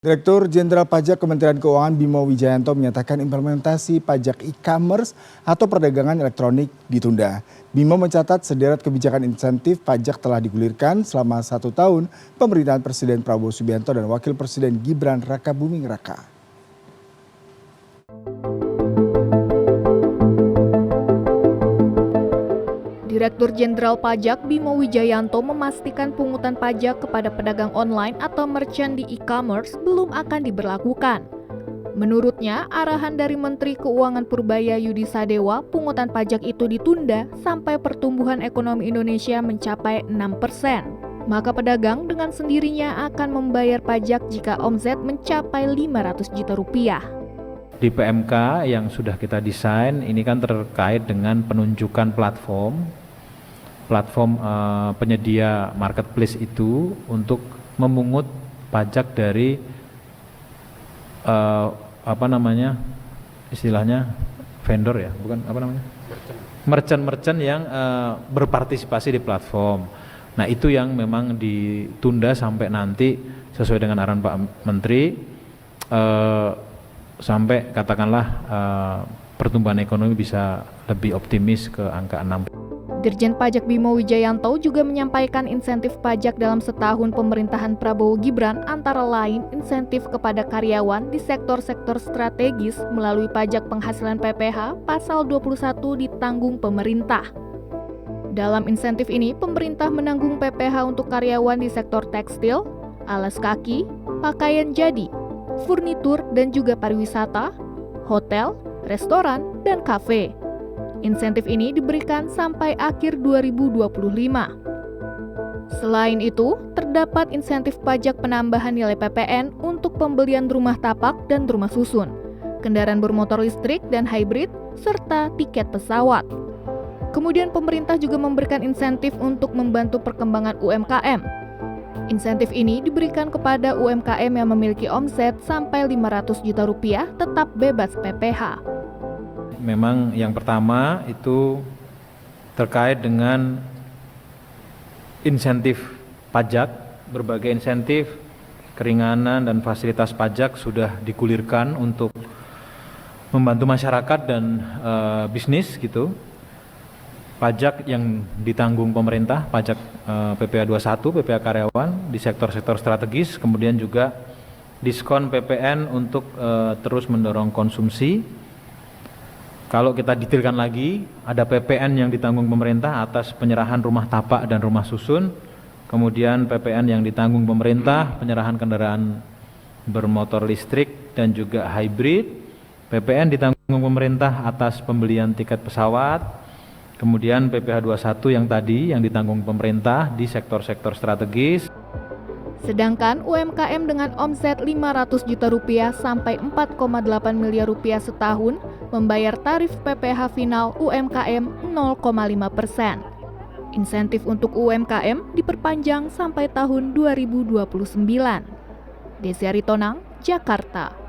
Direktur Jenderal Pajak Kementerian Keuangan Bimo Wijayanto menyatakan implementasi pajak e-commerce atau perdagangan elektronik ditunda. Bimo mencatat sederet kebijakan insentif pajak telah digulirkan selama 1 tahun pemerintahan Presiden Prabowo Subianto dan Wakil Presiden Gibran Rakabuming Raka. Direktur Jenderal Pajak Bimo Wijayanto memastikan pungutan pajak kepada pedagang online atau merchant di e-commerce belum akan diberlakukan. Menurutnya, arahan dari Menteri Keuangan Purbaya Yudi Sadewa, pungutan pajak itu ditunda sampai pertumbuhan ekonomi Indonesia mencapai 6%. Maka pedagang dengan sendirinya akan membayar pajak jika omset mencapai 500 juta rupiah. Di PMK yang sudah kita desain, ini kan terkait dengan penunjukan platform penyedia marketplace itu untuk memungut pajak dari istilahnya vendor ya, bukan merchant yang berpartisipasi di platform. Nah, itu yang memang ditunda sampai nanti sesuai dengan arahan Pak Menteri, sampai katakanlah pertumbuhan ekonomi bisa lebih optimis ke angka 6%. Dirjen Pajak Bimo Wijayanto juga menyampaikan insentif pajak dalam setahun pemerintahan Prabowo Gibran, antara lain insentif kepada karyawan di sektor-sektor strategis melalui pajak penghasilan PPH pasal 21 ditanggung pemerintah. Dalam insentif ini, pemerintah menanggung PPH untuk karyawan di sektor tekstil, alas kaki, pakaian jadi, furnitur dan juga pariwisata, hotel, restoran, dan kafe. Insentif ini diberikan sampai akhir 2025. Selain itu, terdapat insentif pajak penambahan nilai PPN untuk pembelian rumah tapak dan rumah susun, kendaraan bermotor listrik dan hybrid, serta tiket pesawat. Kemudian pemerintah juga memberikan insentif untuk membantu perkembangan UMKM. Insentif ini diberikan kepada UMKM yang memiliki omset sampai 500 juta rupiah tetap bebas PPH. Memang yang pertama itu terkait dengan insentif pajak, berbagai insentif, keringanan dan fasilitas pajak sudah digulirkan untuk membantu masyarakat dan bisnis gitu. Pajak yang ditanggung pemerintah, pajak PPh 21, PPh karyawan di sektor-sektor strategis, kemudian juga diskon PPN untuk terus mendorong konsumsi. Kalau kita detailkan lagi, ada PPN yang ditanggung pemerintah atas penyerahan rumah tapak dan rumah susun, kemudian PPN yang ditanggung pemerintah penyerahan kendaraan bermotor listrik dan juga hybrid, PPN ditanggung pemerintah atas pembelian tiket pesawat, kemudian PPh 21 yang tadi yang ditanggung pemerintah di sektor-sektor strategis. Sedangkan UMKM dengan omset 500 juta rupiah sampai 4,8 miliar rupiah setahun membayar tarif PPh final UMKM 0,5%. Insentif untuk UMKM diperpanjang sampai tahun 2029. Desi Aritonang, Jakarta.